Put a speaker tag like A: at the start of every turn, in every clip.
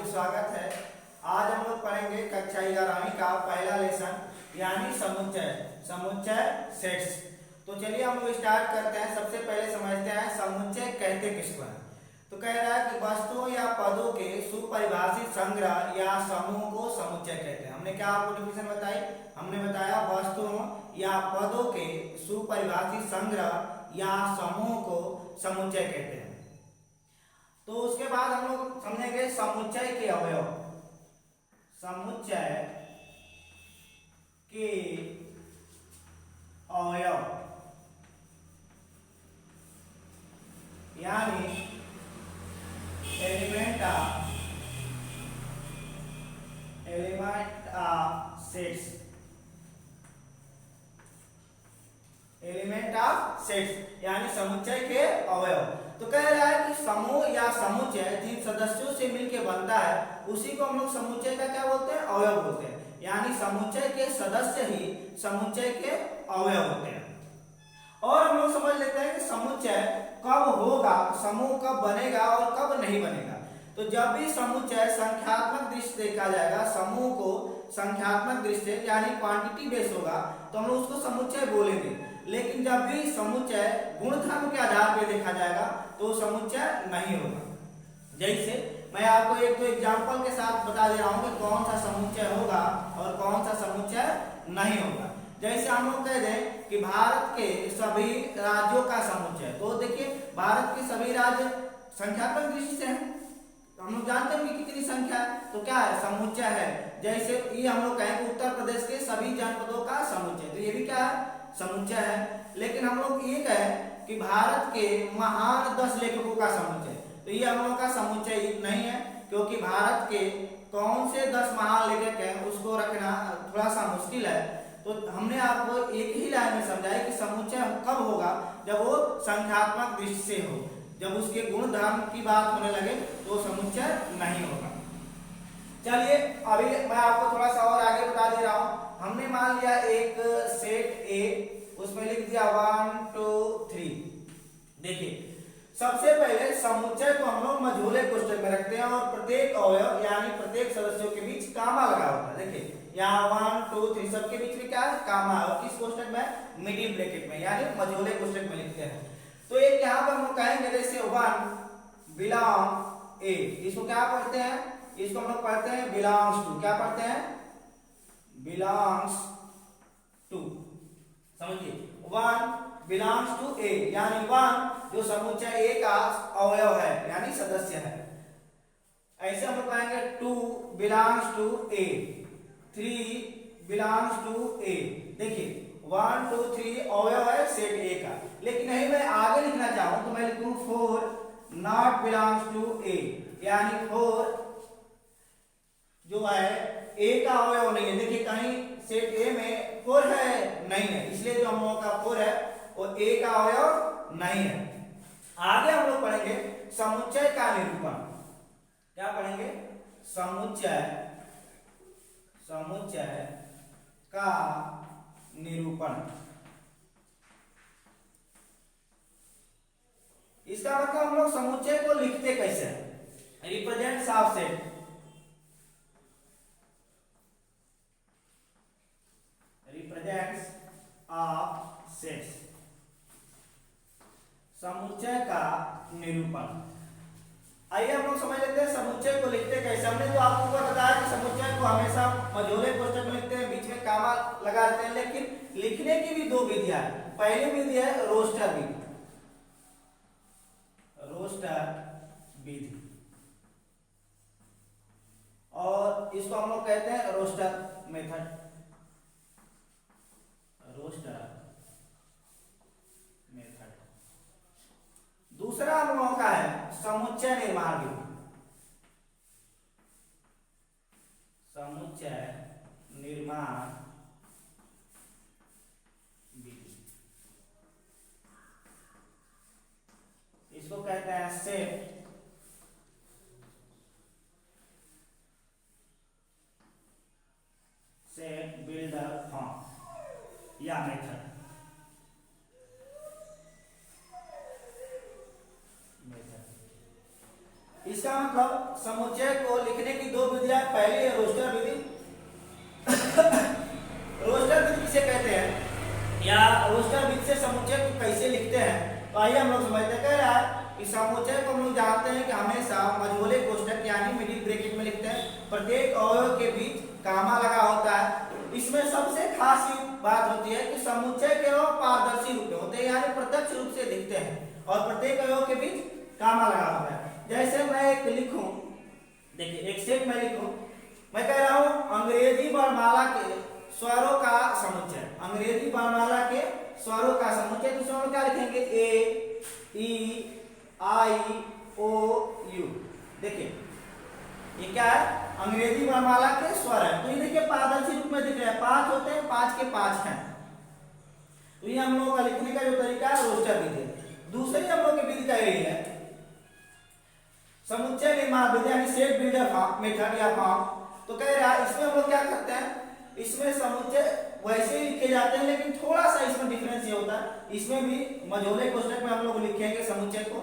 A: हार्दिक स्वागत है। आज हम लोग पढ़ेंगे कक्षा 11वीं का पहला लेसन यानी समुच्चय समुच्चय सेट्स। तो चलिए हम लोग स्टार्ट करते हैं। सबसे पहले समझते हैं समुच्चय कहते किसको है। तो कह रहा है कि वस्तुओं या पदों के सुपरिभाषित संग्रह या समूह को समुच्चय कहते हैं। हमने क्या आपको डिफिनेशन बताई? हमने बताया वस्तुओं या पदों के सुपरिभाषित संग्रह या समूह को समुच्चय कहते हैं। तो उसके बाद हम लोग समझेंगे समुच्चय के अवयव। समुच्चय के अवयव यानी element of sets. Element of sets यानी समुच्चय के अवयव। तो कह रहा है कि समूह या समुच्चय जिन सदस्यों से मिलकर बनता है उसी को हम लोग समुच्चय का क्या बोलते हैं? अवयव बोलते हैं। यानी समुच्चय के सदस्य ही समुच्चय के अवयव होते हैं। और हम लोग समझ लेते हैं कि समुच्चय कब होगा, समूह कब बनेगा और कब नहीं बनेगा। तो जब भी समुच्चय संख्यात्मक दृष्टि देखा जाएगा, समूह को संख्यात्मक दृष्टि यानी क्वांटिटी बेस होगा तो हम लोग उसको समुच्चय बोलेंगे। लेकिन जब भी समुच्चय गुणधर्म के आधार पर देखा जाएगा तो समुच्चय नहीं होगा। जैसे मैं आपको एक दो एग्जांपल के साथ बता दे रहा हूं कि कौन सा समुच्चय होगा और कौन सा समुच्चय नहीं होगा। जैसे हम लोग कह दें कि भारत के सभी राज्यों का समुच्चय, तो देखिए भारत के सभी राज्य संख्यात्मक दृष्टि से हैं। हम लोग जानते हैं कि कितनी संख्या है, तो क्या है? समुच्चय है। जैसे ये हम लोग कहें कि उत्तर प्रदेश के सभी जनपदों का समुच्चय, तो ये भी क्या है? समुच्चय है। लेकिन हम लोग ये कहें कि भारत के महान 10 लेखकों का समुच्चय, तो ये हम लोग का समुच्चय नहीं है, क्योंकि भारत के कौन से 10 महान लेखक हैं उसको रखना थोड़ा सा मुश्किल है। तो हमने आपको एक ही लाइन में समझाया कि समुच्चय कब होगा, जब वो संख्यात्मक दृष्टि से हो। जब उसके गुण धर्म की बात होने लगे तो समुच्चय नहीं होगा। चलिए अभी मैं आपको थोड़ा सा और आगे बता दे रहा हूं। हमने मान लिया एक सेट ए, उसमें लिख दिया 1 2 3। देखिए सबसे पहले समुच्चय को हम लोग मझोले कोष्ठक में रखते हैं और प्रत्येक अवयव यानी प्रत्येक सदस्यों के बीच कामा लगा होता है। देखिए यहाँ 1 2 3 सबके बीच में क्या है? कामा। और किस कोष्ठक में? मिडिल ब्रैकेट में यानी मझोले कोष्ठक में लिखते हैं। तो एक यहाँ पर हम लोग कहेंगे जैसे 1 बिलोंग ए, इसको क्या पढ़ते हैं? इसको हम लोग पढ़ते हैं बिलोंग्स टू। क्या पढ़ते हैं? Belongs to. समझिए 1 बिलोंग्स टू ए यानी 1 जो समुच्चय ए का अवयव है यानी सदस्य है। ऐसे हम लोग कहेंगे 2 belongs to A, 3 belongs to A. देखिए 1 2 3 अवयव है सेट ए का। लेकिन नहीं मैं आगे लिखना चाहूं तो मैं लिखूं 4 नॉट बिलोंग्स टू ए, यानी 4 जो है ए का अवयव नहीं है। देखिए कहीं सेट ए में 4 है? नहीं है, इसलिए जो हम लोगों का 4 है वो ए का अवयव नहीं है। आगे हम लोग पढ़ेंगे समुच्चय का निरूपण। क्या पढ़ेंगे? समुच्चय का निरूपण। इसका मतलब हम लोग समुच्चय को लिखते कैसे हैं? Represents of set. Represents of sets, समुच्चय का निरूपण। आइए हम लोग समझ लेते हैं समुच्चय को लिखते कैसे। हमने तो आपको बताया कि समुच्चय को हमेशा मझोले कोष्ठक में लिखते हैं, बीच में कामा लगा देते हैं। लेकिन लिखने की भी 2 विधियां हैं। पहली विधि है रोस्टर विधि। रोस्टर विधि, और इसको हम लोग कहते हैं रोस्टर मेथड। Roster method. दूसरा हम लोगों का है समुच्चय निर्माण विधि। समुच्चय निर्माण विधि, इसको कहते हैं सेट बिल्डर फॉर्म या मेथड। इस मतलब समुच्चय को लिखने की दो विधियां, पहली है रोस्टर विधि। रोस्टर विधि किसे कहते हैं या रोस्टर विधि से समुच्चय को कैसे लिखते हैं, तो आइए हम लोग समझते हैं। कह रहा है कि समुच्चय को हम लोग जानते हैं कि हमेशा मझोले कोष्ठक यानी मिडिल ब्रैकेट में लिखते हैं, प्रत्येक अवयव के बीच कामा लगा होता है। इसमें सबसे खास बात होती है कि समुच्चय केवल पारदर्शी रूप में होते हैं, यानी प्रत्यक्ष रूप से दिखते हैं और प्रत्येक अवयव के बीच कामा लगा होता है। जैसे मैं एक लिखूं, देखिए एक सेट में लिखूं, मैं कह रहा हूं अंग्रेजी वर्णमाला के स्वरों का समुच्चय, अंग्रेजी वर्णमाला के स्वरों का समुच्चय। तो स्वरों क्या लिखेंगे, ए ई आई ओ यू। देखिए ये क्या है, अंग्रेजी वर्णमाला के स्वर है। तो ये देखिए पारदर्शी रूप में दिख रहे हैं, 5 होते हैं, 5 के 5 हैं। तो ये हम लोगों का लिखने का जो तरीका है रोस्टर विधि है। दूसरी हम लोग की विधि कह रही है समुच्चय निर्माण विधि यानी सेट बिल्डर मेथड या फॉर्म। तो कह रहा है इसमें हम लोग क्या करते हैं, इसमें समुच्चय वैसे ही लिखे जाते हैं, लेकिन थोड़ा सा इसमें डिफरेंस ये होता है, इसमें भी मझोले कोष्ठक में हम लोग लिखेंगे समुच्चय को,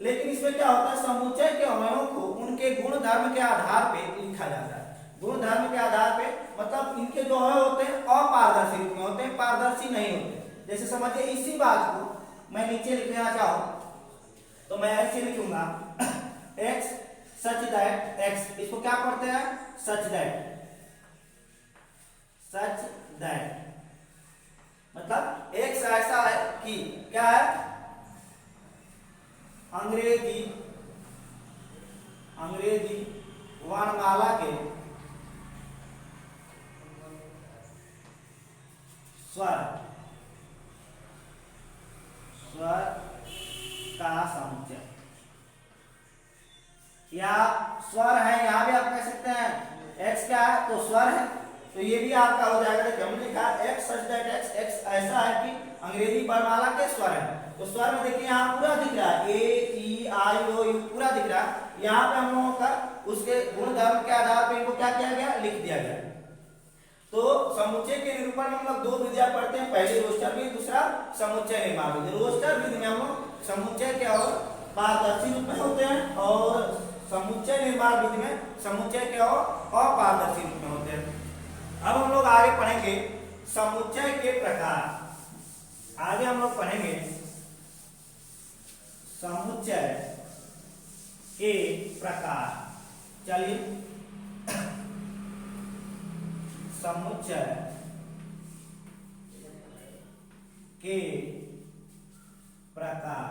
A: लेकिन इसमें क्या होता है समुच्चय के अवयवों को उनके गुण धर्म के आधार पे लिखा जाता है। गुण धर्म के आधार पे मतलब इनके जो अवयव होते हैं अपारदर्शी रूप में होते हैं, पारदर्शी नहीं होते। जैसे समझिए इसी बात को मैं नीचे लिखना चाहूं तो मैं ऐसे लिखूंगा x सच दैट x, इसको क्या पढ़ते हैं सच दैट, सच दैट मतलब x ऐसा है कि क्या है अंग्रेजी वर्णमाला के स्वर का समुच्चय, या स्वर है, यहां भी आप कह सकते हैं x क्या है तो स्वर है, तो ये भी आपका हो जाएगा। देखिए हमने लिखा x सच दैट x ऐसा है कि अंग्रेजी वर्णमाला के स्वर है। तो स्वर में देखिए यहाँ पूरा दिख रहा है ए ई आई ओ यू पूरा दिख रहा है। यहाँ पे हम लोगों का उसके गुण धर्म के आधार पर इनको क्या किया गया, लिख दिया गया। तो समुच्चय के निरूपण में हम लोग दो विधियां पढ़ते हैं, पहली रोस्टर विधि, दूसरा समुच्चय निर्माण विधि। रोस्टर विधि में हम लोग समुच्चय के और पारदर्शी रूप में होते हैं और समुच्चय निर्माण विधि में समुच्चय के और अपारदर्शी रूप में होते हैं। अब हम लोग आगे पढ़ेंगे समुच्चय के प्रकार। आगे हम लोग पढ़ेंगे समुच्चय के प्रकार। चलिए समुच्चय के प्रकार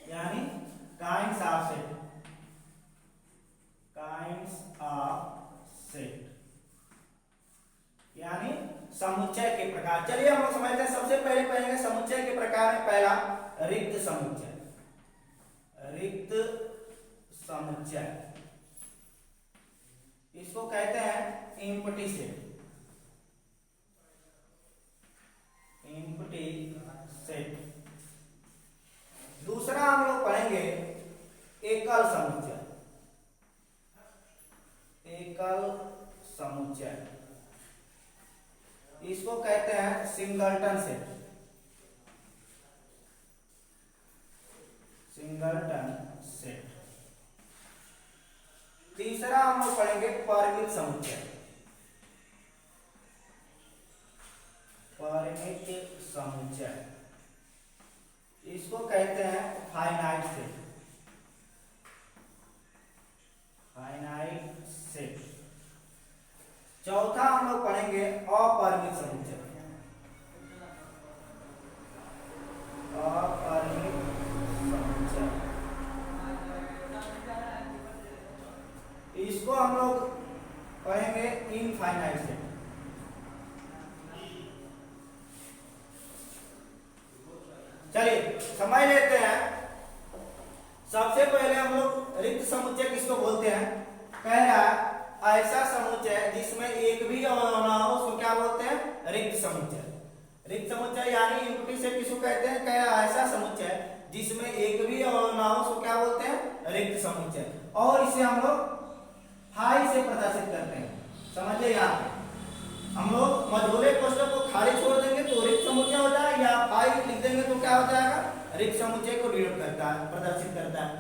A: यानी kinds of set, kinds of set यानी समुच्चय के प्रकार। चलिए हम लोग समझते हैं। सबसे पहले पढ़ेंगे समुच्चय के प्रकार में पहला रिक्त समुच्चय। रिक्त समुच्चय इसको कहते हैं एम्प्टी सेट, एम्प्टी सेट। दूसरा हम लोग पढ़ेंगे एकल समुच्चय, एकल समुच्चय इसको कहते हैं सिंगलटन सेट, सिंगलटन सेट। तीसरा हम लोग पढ़ेंगे परिमित समुच्चय, परिमित समुच्चय इसको कहते हैं फाइनाइट सेट, फाइनाइट सेट। चौथा हम लोग पढ़ेंगे अपरिमित समुच्चय, अपरिमित समुच्चय इसको हम लोग पढ़ेंगे इनफाइनाइट सेट। चलिए समझ लेते हैं। सबसे पहले हम लोग रिक्त समुच्चय किसको बोलते हैं। कह रहा है ऐसा समुच्चय जिसमें एक भी अवयव ना हो उसको क्या बोलते हैं, रिक्त समुच्चय। रिक्त समुच्चय यानी एम्प्टी सेट किसको कहते हैं, कह रहा है ऐसा समुच्चय जिसमें एक भी अवयव ना हो उसको क्या बोलते हैं, रिक्त समुच्चय। और इसे हम लोग फाई से प्रदर्शित करते हैं। समझिए यहाँ पे हम लोग मझोले कोष्ठक को खाली छोड़ देंगे तो रिक्त समुच्चय हो जाएगा, या फाई लिख देंगे तो क्या हो जाएगा, रिक्त समुच्चय को डिनोट करता है, प्रदर्शित करता है।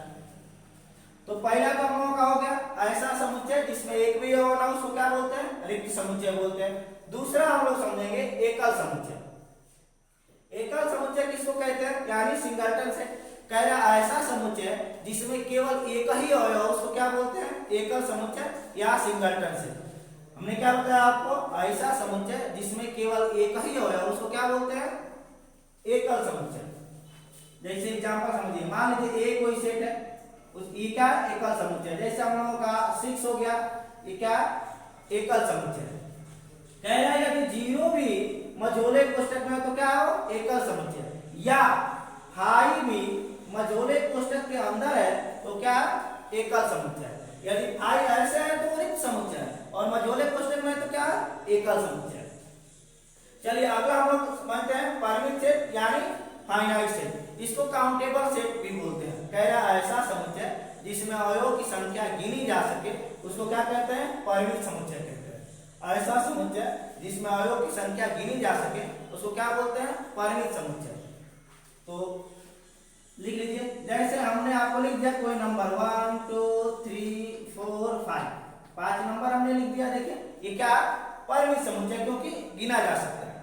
A: तो पहला तो हम लोगों का हो गया ऐसा समुच्चय जिसमें एक भी अवयव ना हो उसको क्या बोलते हैं, रिक्त समुच्चय बोलते हैं। दूसरा हम लोग समझेंगे एकल समुच्चय। एकल समुच्चय किसको कहते हैं, यानी सिंगलटन से। कह रहा ऐसा समुच्चय जिसमें केवल एक ही अवयव उसको क्या बोलते हैं, एकल समुच्चय या सिंगलटन से। हमने क्या बताया आपको, ऐसा समुच्चय जिसमें केवल एक ही अवयव उसको क्या बोलते हैं, एकल समुच्चय। जैसे एग्जांपल समझिए, मान लीजिए ए कोई सेट है, उस ई क्या एकल समुच्चय। जैसे हम लोगों का 6 हो गया, ये क्या एकल समुच्चय। कह रहा है यदि जीरो भी मझोले कोष्ठक में तो क्या हो, एकल समुच्चय। या हाई भी मझोले कोष्ठक के अंदर है तो क्या, एकल समुच्चय। यदि फाई ऐसे है तो रिक्त समुच्चय है, और मझोले कोष्ठक में तो क्या, एकल समुच्चय। चलिए अगला हम लोग समझते हैं परिमित सेट यानी फाइनाइट सेट। इसको काउंटेबल सेट भी बोलते हैं। कह रहा है ऐसा समुच्चय जिसमें अवयवों की संख्या गिनी जा सके उसको क्या कहते हैं, परिमित समुच्चय कहते हैं। ऐसा समुच्चय जिसमें अवयवों की संख्या गिनी जा सके उसको क्या बोलते हैं, परिमित समुच्चय। तो लिख लीजिए, जैसे हमने आपको लिख दिया कोई नंबर 1 2 3 4 5, 5 नंबर हमने लिख दिया। देखिए ये क्या, परिमित समुच्चय क्योंकि गिना जा सकता है।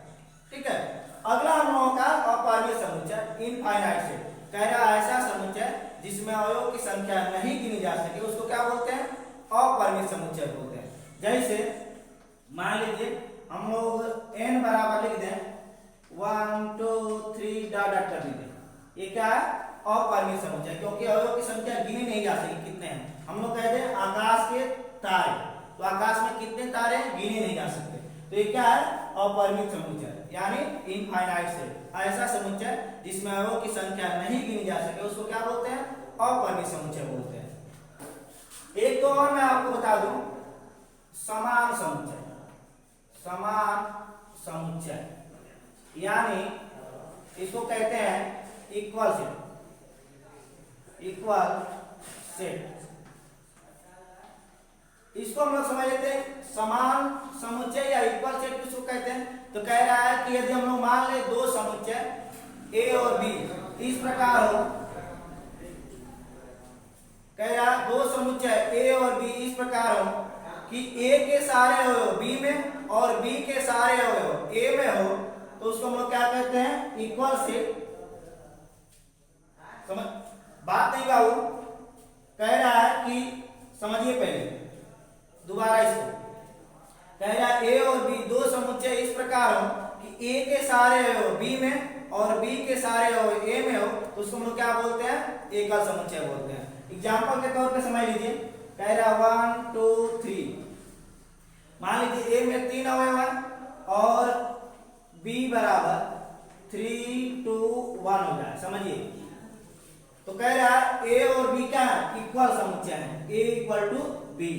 A: ठीक है, अगला हम लोगों का अपरिमित समुच्चय इनफाइनाइट सेट। कह रहा है ऐसा समुच्चय जिसमें अवयवों की संख्या नहीं गिनी जा सके उसको क्या बोलते हैं, अपरिमित समुच्चय बोलते हैं। जैसे मान लीजिए हम लोग n बराबर लिख दें 1 2 3 डॉट डॉट कर दीजिए, ये क्या है, अपरिमित समुच्चय क्योंकि अवयवों की संख्या गिनी नहीं जा सकी कितने हैं। हम लोग कहते हैं आकाश के तारे, तो आकाश में कितने तारे हैं, गिने नहीं जा सकते, तो ये क्या है, अपरिमित समुच्चय यानी इनफाइनाइट सेट। ऐसा समुच्चय जिसमें अवयवों की संख्या नहीं गिनी जा सके उसको क्या बोलते हैं, अपरिमित समुच्चय बोलते हैं। एक तो और मैं आपको बता दूं, समान समुच्चय। समान समुच्चय यानी इसको कहते हैं इक्वल सेट। इक्वल सेट इसको हम लोग समझ लेते हैं। समान समुच्चय या इक्वल सेट किसको कहते हैं, तो कह रहा है कि यदि हम लोग मान ले दो समुच्चय ए और बी इस प्रकार हो। कह रहा है दो समुच्चय ए और बी इस प्रकार हो कि ए के सारे अवयव बी में और बी के सारे अवयव ए में हो, तो उसको हम लोग क्या कहते हैं, इक्वल सेट। समझ बात नहीं बाबू, कह रहा है कि समझिए पहले दोबारा इसको। कह रहा है ए और बी दो समुच्चय इस प्रकार हो कि ए के सारे अवयव बी में और बी के सारे अवयव ए में हो, तो उसको हम लोग क्या बोलते हैं, एकल समुच्चय बोलते हैं। एग्जांपल के तौर पे समझ लीजिए, कह रहा 1 2 3, मान लीजिए ए में 3 अवयव है और बी बराबर 3 2 1 हो जाए, समझिए। तो कह रहा है ए और बी क्या है, इक्वल समुच्चय है, ए इक्वल टू बी।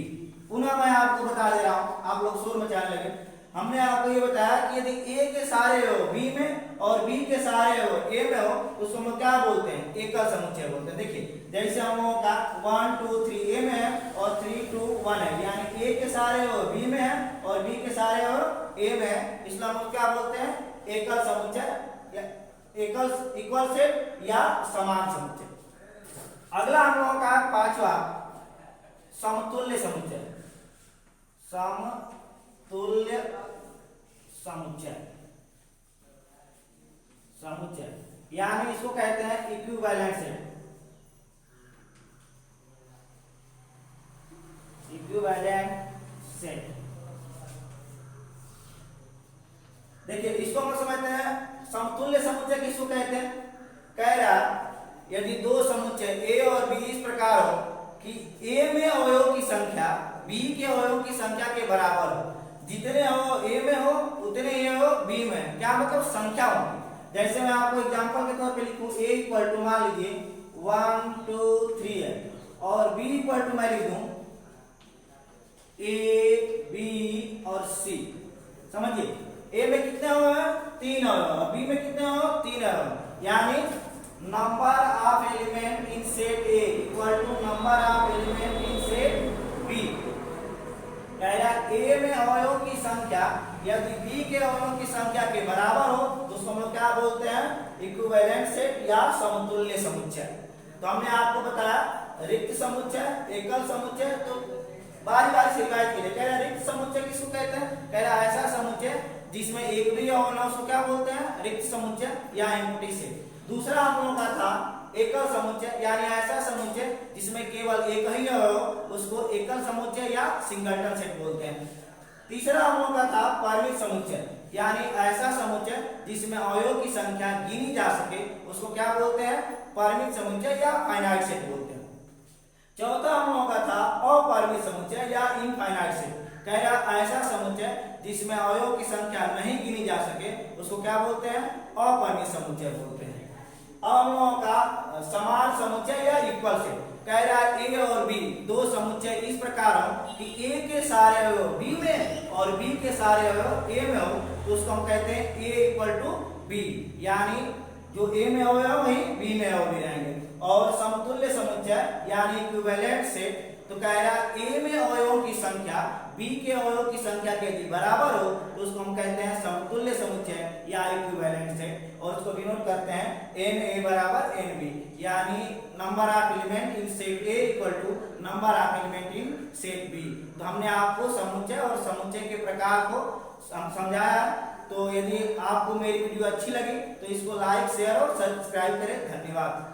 A: पुनः मैं आपको बता दे रहा हूं, आप लोग शोर मचाने लगे। हमने आपको ये बताया कि यदि ए के सारे हो बी में और बी के सारे हो ए में हो, तो उसको हम लोग क्या बोलते हैं, एकल समुच्चय बोलते हैं। देखिए जैसे हम लोगों का 1 2 3 ए में है और 3 2 1 है, यानी ए के सारे हो बी में है और बी के सारे हो ए में है, इसलिए हम लोग क्या बोलते हैं, एकल समुच्चय या एकल इक्वल सेट या समान समुच्चय। अगला हम लोगों का पांचवा समतुल्य समुच्चय। समतुल्य समुच्चय, समुच्चय यानी इसको कहते हैं इक्विवेलेंट सेट। इक्विवेलेंट सेट, देखिए इसको हम समझते हैं समतुल्य समुच्चय किसको कहते हैं। कह रहा यदि दो समुच्चय ए और बी इस प्रकार हो कि ए में अवयवों की संख्या बी के अवयवों की संख्या के बराबर हो, जितने अवयव ए में हो उतने ही अवयव बी में, क्या मतलब संख्या होगी। जैसे मैं आपको एग्जांपल के तौर पे लिखूं, ए इक्वल टू मान लीजिए 1 2 3 है और बी इक्वल टू मैं लिख दूं ए बी और सी। समझिए ए में कितने अवयव है, 3 अवयव, बी में कितने अवयव, 3 अवयव, यानी number of element in set A equal to number of element in set B. कह रहा ए में अवयवों की संख्या यदि बी के अवयवों की संख्या के बराबर हो तो उसको हम लोग क्या बोलते हैं, इक्विवेलेंट सेट या समतुल्य समुच्चय। तो हमने आपको बताया रिक्त समुच्चय, एकल समुच्चय। तो बारी बारी से रिवाइज कीजिए। कह रहा है रिक्त समुच्चय किसको कहते हैं? कह रहा है ऐसा समुच्चय जिसमें एक भी अवयव ना हो उसको क्या बोलते हैं? रिक्त समुच्चय या एम्प्टी सेट। दूसरा हम लोगों का था एकल समुच्चय, यानी ऐसा समुच्चय जिसमें केवल एक ही अवयव, उसको एकल समुच्चय या सिंगलटन सेट बोलते हैं। तीसरा हम लोगों का था परिमित समुच्चय, यानी ऐसा समुच्चय जिसमें अवयवों की संख्या गिनी जा सके, उसको क्या बोलते हैं? परिमित समुच्चय या फाइनाइट सेट बोलते हैं। चौथा हम लोगों का था अपरिमित समुच्चय या इनफाइनाइट सेट। कह रहा ऐसा समुच्चय जिसमें अवयवों की संख्या नहीं गिनी जा सके, उसको क्या बोलते हैं? अपरिमित समुच्चय बोलते हैं। अब हम लोगों का समान समुच्चय या इक्वल सेट। कह रहा है ए और बी दो समुच्चय इस प्रकार हो कि ए के सारे अवयव बी में और बी के सारे अवयव ए में हो, तो उसको हम कहते हैं ए इक्वल टू बी, यानी जो ए में अवयव वही बी में अवयव भी रहेंगे। और समतुल्य समुच्चय यानी इक्विवेलेंट सेट, तो कह रहा है ए में अवयवों की संख्या बी के अवयवों की संख्या के यदि बराबर हो तो उसको हम कहते हैं समतुल्य समुच्चय या इक्विवेलेंट सेट। और उसको डिनोट करते हैं एन ए बराबर एन बी, यानी number of element in set A equal to number of element in set B. तो हमने आपको समुच्चय और समुच्चय के प्रकार को समझाया। तो यदि आपको मेरी वीडियो अच्छी लगी तो इसको लाइक, शेयर और सब्सक्राइब करें। धन्यवाद।